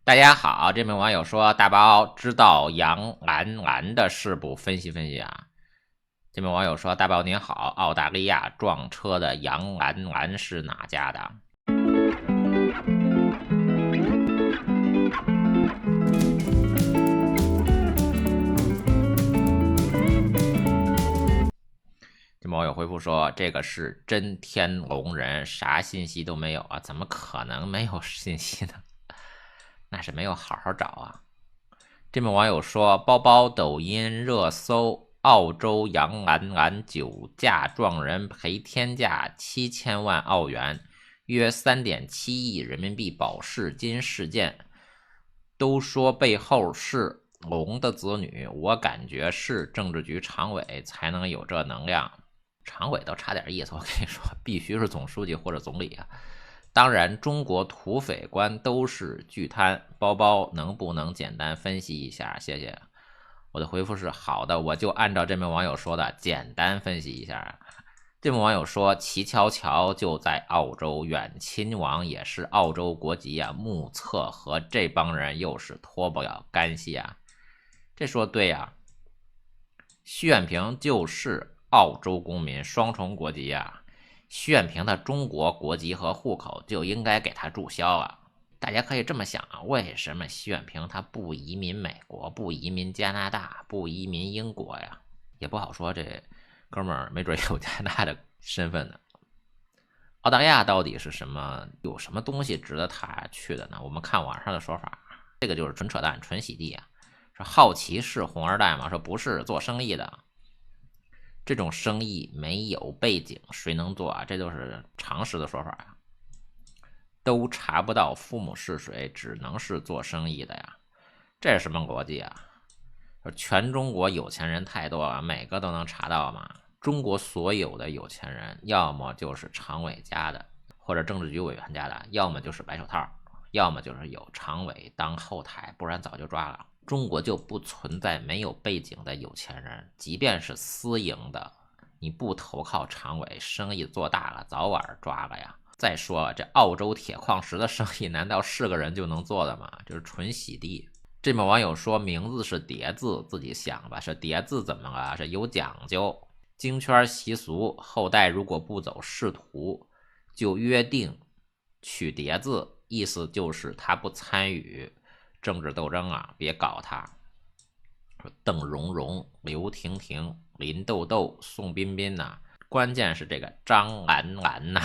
大家好，这名网友说大包知道杨澜澜的事不？分析分析啊。这名网友说大包您好，澳大利亚撞车的杨澜澜是哪家的？这名网友回复说这个是真天龙人，啥信息都没有啊？怎么可能没有信息呢？那是没有好好找啊。这名网友说包包抖音热搜澳洲杨澜澜酒驾撞人赔天价7000万澳元，约3.7亿人民币保释金事件，都说背后是龙的子女，我感觉是政治局常委才能有这能量。常委都差点意思，我跟你说，必须是总书记或者总理啊。当然，中国土匪官都是巨贪，包包能不能简单分析一下？谢谢。我的回复是好的，我就按照这名网友说的简单分析一下。这名网友说齐乔乔就在澳洲，远亲王也是澳洲国籍啊，目测和这帮人又是脱不了干系啊。这说对呀，徐远平就是澳洲公民，双重国籍啊。徐远平的中国国籍和户口就应该给他注销啊！大家可以这么想啊，为什么徐远平他不移民美国，不移民加拿大，不移民英国呀？也不好说，这哥们儿没准有加拿大的身份呢。澳大利亚到底是什么？有什么东西值得他去的呢？我们看网上的说法，这个就是纯扯淡、纯洗地啊！说好奇是红二代吗？说不是做生意的。这种生意没有背景，谁能做啊？这就是常识的说法呀。都查不到父母是谁，只能是做生意的呀。这是什么逻辑啊？全中国有钱人太多了，每个都能查到吗？中国所有的有钱人，要么就是常委家的，或者政治局委员家的，要么就是白手套，要么就是有常委当后台，不然早就抓了。中国就不存在没有背景的有钱人，即便是私营的，你不投靠常委，生意做大了，早晚抓了呀。再说这澳洲铁矿石的生意，难道是个人就能做的吗？就是纯洗地。这名网友说名字是叠字，自己想吧，是叠字怎么了？是有讲究，经圈习俗，后代如果不走仕途，就约定取叠字，意思就是他不参与政治斗争啊，别搞他。邓蓉蓉、刘婷婷、林豆豆、宋彬彬呐，关键是这个张兰兰呐。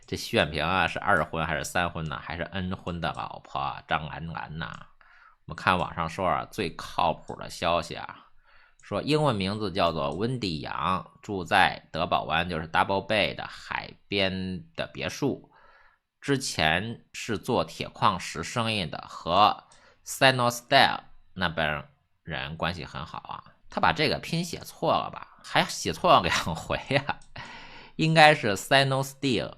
这徐远平啊，是二婚还是三婚呢？还是 N 婚的老婆啊？张兰兰呐？我们看网上说啊，最靠谱的消息啊，说英文名字叫做温迪杨，住在德宝湾，就是 Double Bay 的海边的别墅。之前是做铁矿石生意的，和 Sinostyle 那边人关系很好啊。他把这个拼写错了吧？还写错了2回啊！应该是 Sinosteel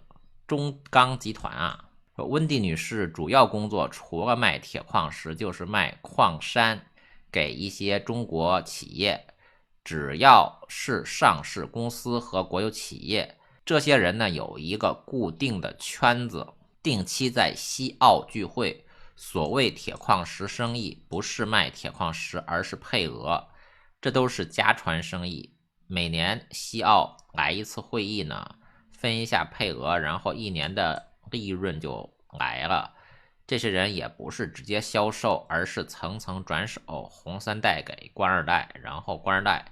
中钢集团啊。温蒂女士主要工作除了卖铁矿石，就是卖矿山给一些中国企业。只要是上市公司和国有企业，这些人呢有一个固定的圈子，定期在西澳聚会。所谓铁矿石生意不是卖铁矿石，而是配额，这都是家传生意。每年西澳来一次会议呢，分一下配额，然后1年的利润就来了。这些人也不是直接销售，而是层层转手，红三代给官二代，然后官二代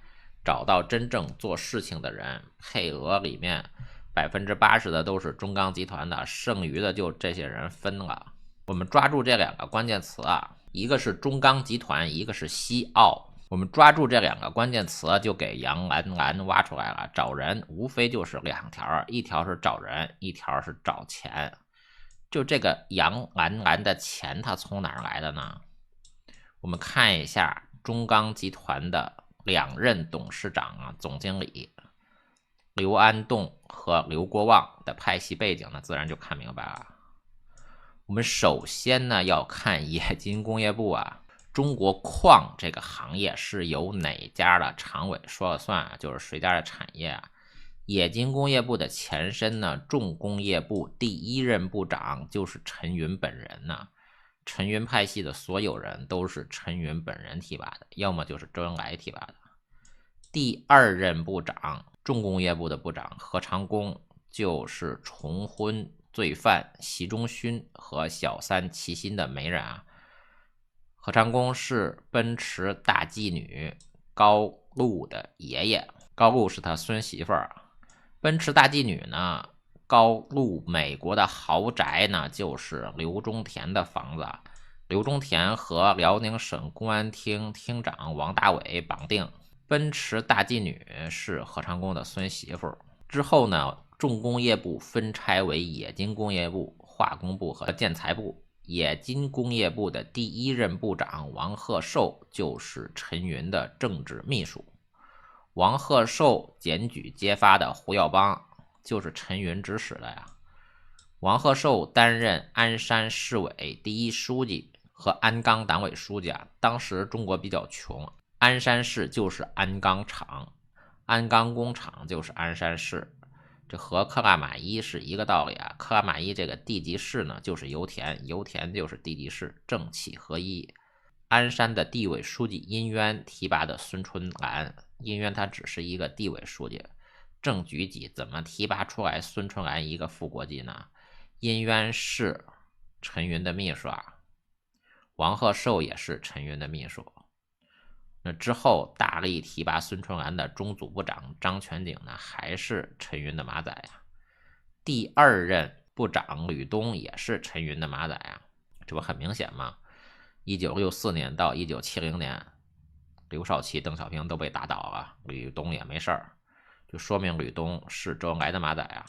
找到真正做事情的人，配额里面80%的都是中钢集团的，剩余的就这些人分了。我们抓住这2个关键词啊，一个是中钢集团，一个是西澳。我们抓住这2个关键词，就给杨澜澜挖出来了。找人无非就是2条，一条是找人，一条是找钱。就这个杨澜澜的钱，他从哪儿来的呢？我们看一下中钢集团的2任董事长啊，总经理刘安栋和刘国旺的派系背景呢，自然就看明白了。我们首先呢要看冶金工业部啊，中国矿这个行业是由哪家的常委说了算啊？就是谁家的产业啊？冶金工业部的前身呢，重工业部第1任部长就是陈云本人呢。陈云派系的所有人都是陈云本人提拔的，要么就是周恩来提拔的。第2任部长，重工业部的部长何长工，就是重婚罪犯习仲勋和小三齐心的媒人啊。何长工是奔驰大妓女高露的爷爷，高露是他孙媳妇儿。奔驰大妓女呢，高露美国的豪宅呢，就是刘忠田的房子。刘忠田和辽宁省公安厅厅长王大伟绑定。奔驰大妓女是何长工的孙媳妇。之后呢，重工业部分拆为冶金工业部、化工部和建材部。冶金工业部的第1任部长王鹤寿就是陈云的政治秘书。王鹤寿检举揭发的胡耀邦就是陈云指使的呀。王鹤寿担任鞍山市委第1书记和鞍钢党委书记啊。当时中国比较穷，鞍山市就是鞍钢厂，鞍钢工厂就是鞍山市。这和克拉玛依是一个道理啊。克拉玛依这个地级市呢，就是油田，油田就是地级市，政企合一。鞍山的地委书记殷渊提拔的孙春兰，殷渊他只是一个地委书记，正局级怎么提拔出来孙春兰一个副国级呢？殷渊是陈云的秘书啊，王鹤寿也是陈云的秘书。那之后大力提拔孙春兰的中组部长张全景呢，还是陈云的马仔呀。第2任部长吕东也是陈云的马仔呀，这不很明显吗？1964年到1970年，刘少奇、邓小平都被打倒了，吕东也没事儿，就说明吕东是周恩来的马仔呀。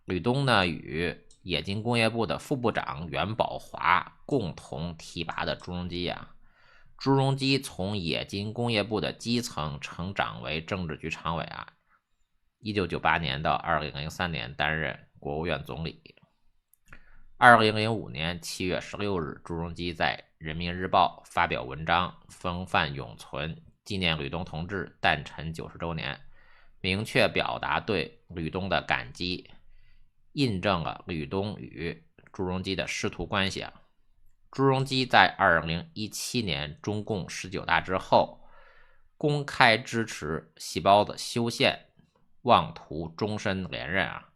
吕东呢，与冶金工业部的副部长袁宝华共同提拔的朱镕基呀。朱镕基从冶金工业部的基层成长为政治局常委啊。1998年到2003年担任国务院总理。2005年7月16日，朱镕基在人民日报发表文章，风范永存，纪念吕东同志诞辰90周年，明确表达对吕东的感激，印证了吕东与朱镕基的师徒关系啊。朱镕基在2017年中共19大之后，公开支持细胞的修宪，妄图终身连任啊。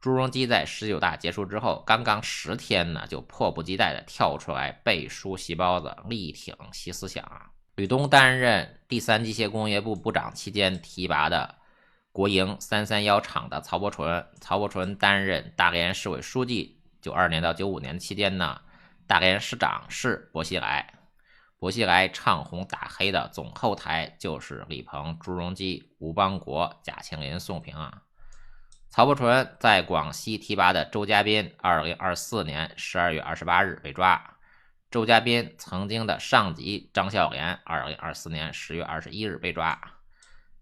朱镕基在19大结束之后，刚刚10天呢，就迫不及待的跳出来背书细胞子，力挺习思想啊。吕东担任第3机械工业部部长期间提拔的国营331厂的曹伯纯，曹伯纯担任大连市委书记，92年到95年期间呢，大连市长是薄熙来。薄熙来唱红打黑的总后台就是李鹏、朱镕基、吴邦国、贾庆林、宋平啊。曹伯纯在广西提拔的周家斌2024年12月28日被抓。周家斌曾经的上级张孝廉2024年10月21日被抓。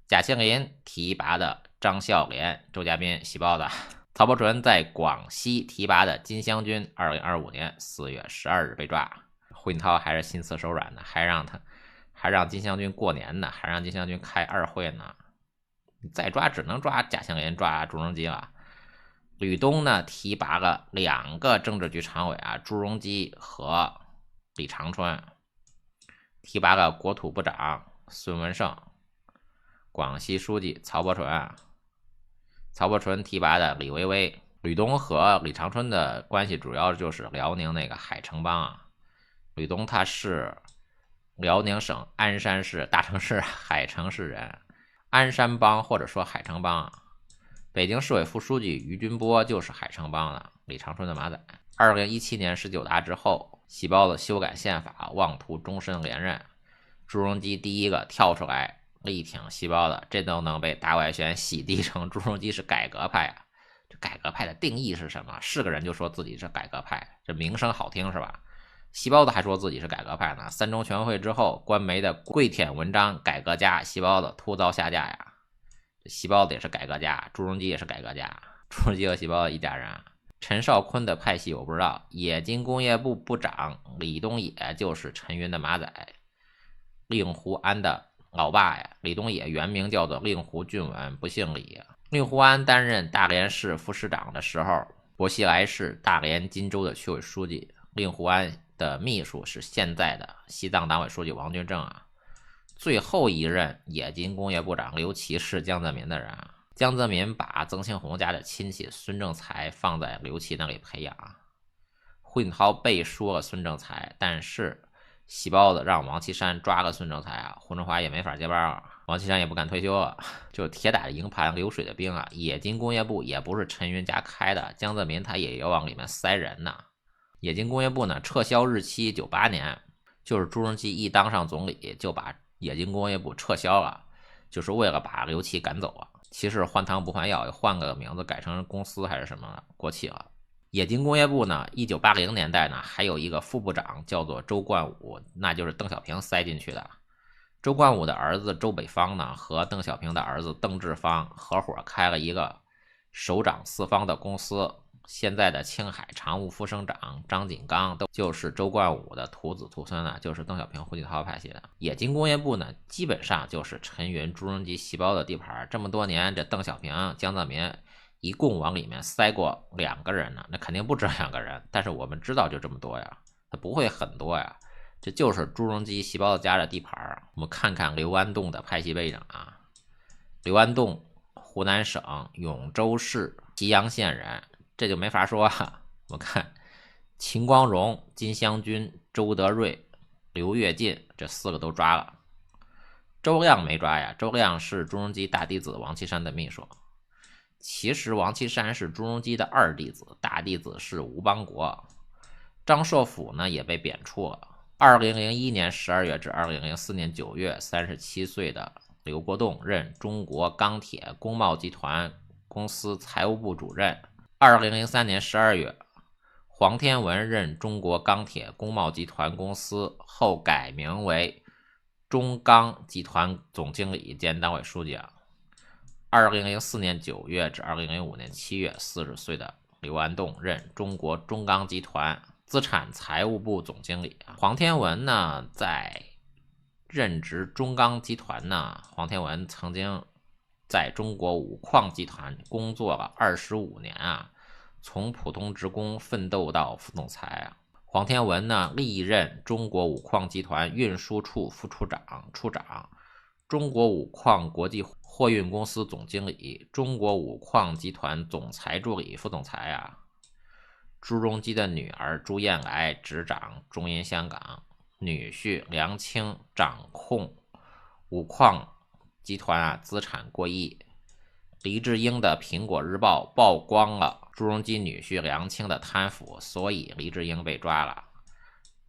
贾庆林提拔的张孝廉、周家斌细胞子。曹伯纯在广西提拔的金湘军2025年4月12日被抓。胡锦涛还是心慈手软的，还让金湘军过年呢，还让金湘军开2会呢。再抓只能抓贾庆林、抓朱镕基了。吕东呢，提拔了2个政治局常委啊，朱镕基和李长春，提拔了国土部长孙文胜，广西书记曹伯纯，曹伯纯提拔的李维威。吕东和李长春的关系主要就是辽宁那个海城帮啊。吕东他是辽宁省鞍山市大城市海城市人，鞍山帮或者说海城帮。北京市委副书记于军波就是海城帮的，李长春的马仔。2017年19大之后，细胞子修改宪法，妄图终身连任。朱镕基第一个跳出来力挺细胞子，这都能被大外宣洗涤成朱镕基是改革派啊。这改革派的定义是什么？是个人就说自己是改革派，这名声好听是吧？细胞子还说自己是改革派呢。3中全会之后，官媒的跪舔文章，改革家，细胞子突遭下架呀。这细胞子也是改革家，朱镕基也是改革家，朱镕基和细胞子一家人啊。陈少坤的派系我不知道。冶金工业部部长李东野就是陈云的马仔，令狐安的老爸呀。李东野原名叫做令狐俊文，不姓李。令狐安担任大连市副市长的时候，薄熙来是大连金州的区委书记，令狐安的秘书是现在的西藏党委书记王俊正啊。最后一任冶金工业部长刘奇是江泽民的人啊。江泽民把曾庆红家的亲戚孙政才放在刘奇那里培养。胡锦涛背书了孙政才，但是细胞子让王岐山抓个孙政才啊，胡春华也没法接班啊，王岐山也不敢退休啊，就铁打的营盘流水的兵啊。冶金工业部也不是陈云家开的，江泽民他也要往里面塞人呐。冶金工业部呢，撤销日期98年，就是朱镕基一当上总理就把冶金工业部撤销了，就是为了把刘奇赶走啊。其实换汤不换药，换个名字改成公司还是什么国企了。冶金工业部呢，1980年代呢还有一个副部长叫做周冠武，那就是邓小平塞进去的。周冠武的儿子周北方呢和邓小平的儿子邓志方合伙开了一个首长四方的公司，现在的青海常务副省长张锦刚都就是周冠武的徒子徒孙啊，就是邓小平、胡锦涛派系的。冶金工业部呢基本上就是陈云、朱镕基细胞的地盘，这么多年这邓小平、江泽民一共往里面塞过2个人呢，那肯定不止2个人，但是我们知道就这么多呀，它不会很多呀，这就是朱镕基细胞家的地盘。我们看看刘安栋的派系背景啊，刘安栋湖南省永州市吉阳县人，这就没法说啊。我们看秦光荣、金湘军、周德瑞、刘跃进这4个都抓了，周亮没抓呀，周亮是朱镕基大弟子王岐山的秘书。其实王岐山是朱镕基的2弟子，大弟子是吴邦国。张硕甫呢也被贬黜了。2001年12月至2004年9月，37岁的刘国栋任中国钢铁工贸集团公司财务部主任。2003年12月，黄天文任中国钢铁工贸集团公司，后改名为中钢集团总经理兼党委书记啊。2004年9月至2005年7月，40岁的刘安栋任中国中钢集团资产财务部总经理。黄天文呢，在任职中钢集团呢，黄天文曾经在中国五矿集团工作了25年啊，从普通职工奋斗到副总裁啊。黄天文呢，历任中国五矿集团运输处副处长、处长，中国五矿国际货运公司总经理，中国五矿集团总裁助理、副总裁啊。朱镕基的女儿朱燕来执掌中银香港，女婿梁清掌控五矿集团啊，资产过亿。黎智英的苹果日报曝光了朱镕基女婿梁清的贪腐，所以黎智英被抓了。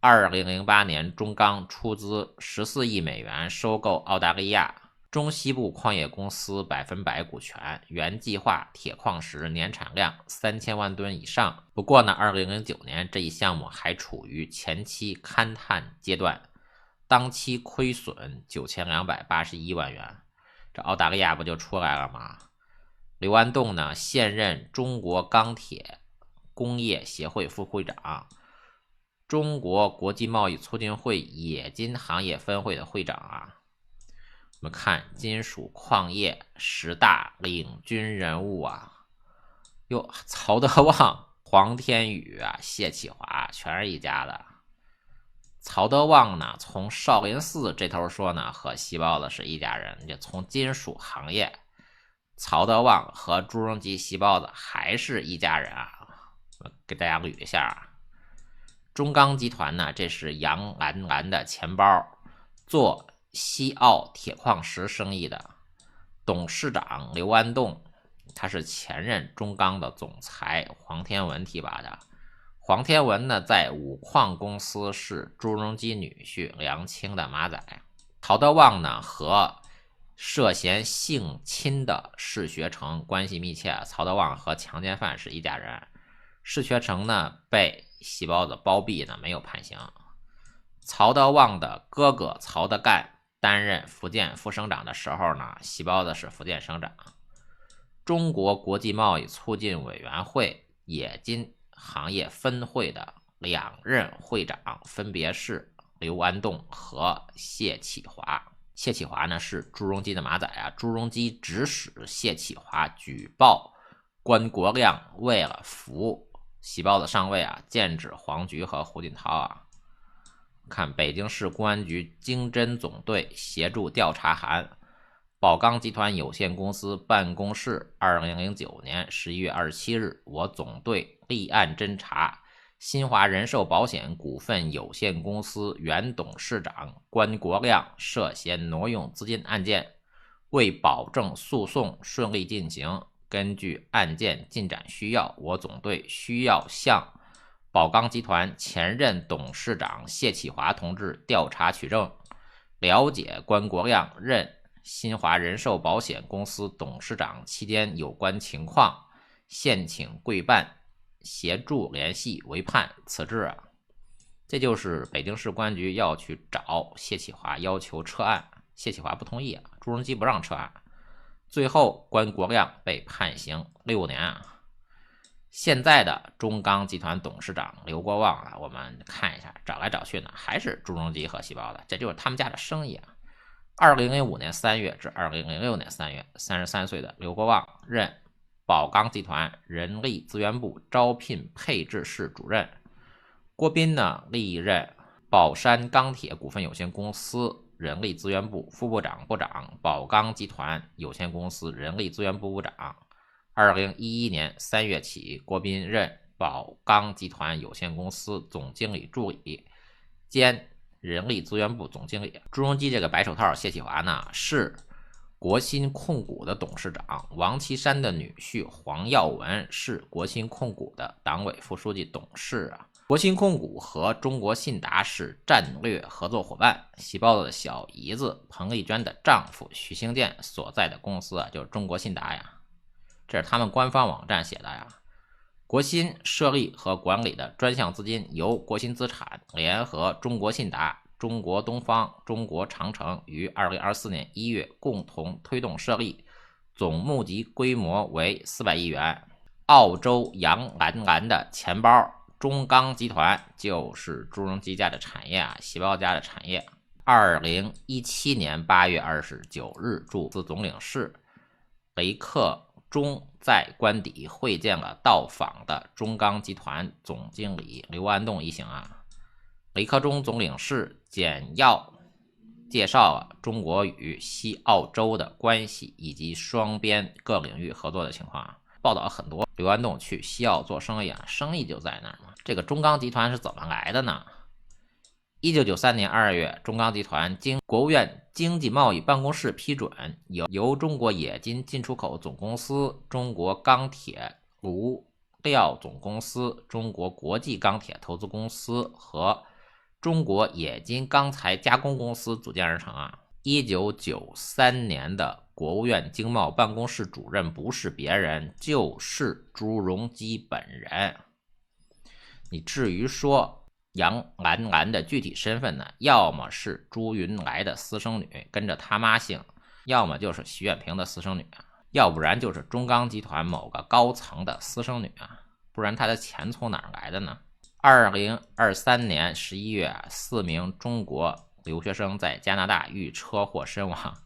2008年，中钢出资14亿美元收购澳大利亚中西部矿业公司100%股权，原计划铁矿石年产量3000万吨以上。不过呢，2009年这一项目还处于前期勘探阶段，当期亏损9281万元。这澳大利亚不就出来了吗？刘安栋呢，现任中国钢铁工业协会副会长，中国国际贸易促进会冶金行业分会的会长啊。我们看金属矿业10大领军人物啊，哟，曹德旺、黄天宇啊、谢启华全是一家的。曹德旺呢，从少林寺这头说呢，和细胞子是一家人，就从金属行业，曹德旺和朱镕基细胞子还是一家人啊。我给大家捋一下啊。中钢集团呢，这是杨澜澜的钱包，做西澳铁矿石生意的。董事长刘安栋，他是前任中钢的总裁黄天文提拔的。黄天文呢，在五矿公司是朱镕基女婿梁清的马仔。曹德旺呢，和涉嫌性侵的释学成关系密切，曹德旺和强奸犯是一家人。释学成呢，被细胞子包庇呢，没有判刑。曹德旺的哥哥曹德干担任福建副省长的时候呢，细胞子是福建省长。中国国际贸易促进委员会冶金行业分会的2任会长分别是刘安栋和谢启华。谢启华呢，是朱镕基的马仔啊。朱镕基指使谢启华举报关国亮为了扶喜报的上尉啊，剑指黄菊和胡锦涛啊。看北京市公安局经侦总队协助调查函，宝钢集团有限公司办公室2009年11月27日，我总队立案侦查新华人寿保险股份有限公司原董事长关国亮涉嫌挪用资金案件。为保证诉讼顺利进行，根据案件进展需要，我总队需要向宝钢集团前任董事长谢启华同志调查取证，了解关国亮任新华人寿保险公司董事长期间有关情况，现请贵办协助联系为判。此致啊，这就是北京市公安局要去找谢启华要求撤案，谢启华不同意啊，朱镕基不让撤案，最后关国亮被判刑6年啊。现在的中钢集团董事长刘国旺啊，我们看一下，找来找去呢，还是朱镕基和喜报的，这就是他们家的生意啊。2005年3月至2006年3月，33岁的刘国旺任宝钢集团人力资源部招聘配置室主任。郭斌呢，历任宝山钢铁股份有限公司人力资源部副部长、部长，宝钢集团有限公司人力资源部部长。2011年3月起，郭斌任宝钢集团有限公司总经理助理兼人力资源部总经理。朱镕基这个白手套谢启华呢，是国新控股的董事长，王岐山的女婿黄耀文是国新控股的党委副书记、董事啊。国新控股和中国信达是战略合作伙伴。喜报的小姨子彭丽娟的丈夫许兴建所在的公司啊，就是中国信达呀，这是他们官方网站写的呀。国新设立和管理的专项资金由国新资产联合中国信达、中国东方、中国长城于2024年1月共同推动设立，总募集规模为400亿元。澳洲洋蓝蓝的钱包中钢集团就是朱镕基家的产业啊，喜报家的产业。2017年8月29日，驻司总领事雷克中在官邸会见了到访的中钢集团总经理刘安栋一行啊。雷克中总领事简要介绍了中国与西澳洲的关系以及双边各领域合作的情况啊。报道很多刘安栋去西澳做生意啊，生意就在那儿嘛。这个中钢集团是怎么来的呢？1993年2月，中钢集团经国务院经济贸易办公室批准，由中国冶金进出口总公司、中国钢铁炉料总公司、中国国际钢铁投资公司和中国冶金钢材加工公司组建而成啊。1993年的国务院经贸办公室主任不是别人，就是朱镕基本人。你至于说杨兰兰的具体身份呢，要么是朱云来的私生女，跟着他妈姓，要么就是徐远平的私生女，要不然就是中钢集团某个高层的私生女啊，不然他的钱从哪儿来的呢？2023年11月，4名中国留学生在加拿大遇车祸身亡。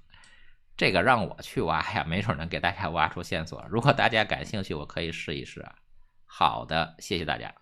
这个让我去挖呀，没准能给大家挖出线索。如果大家感兴趣，我可以试一试。好的，谢谢大家。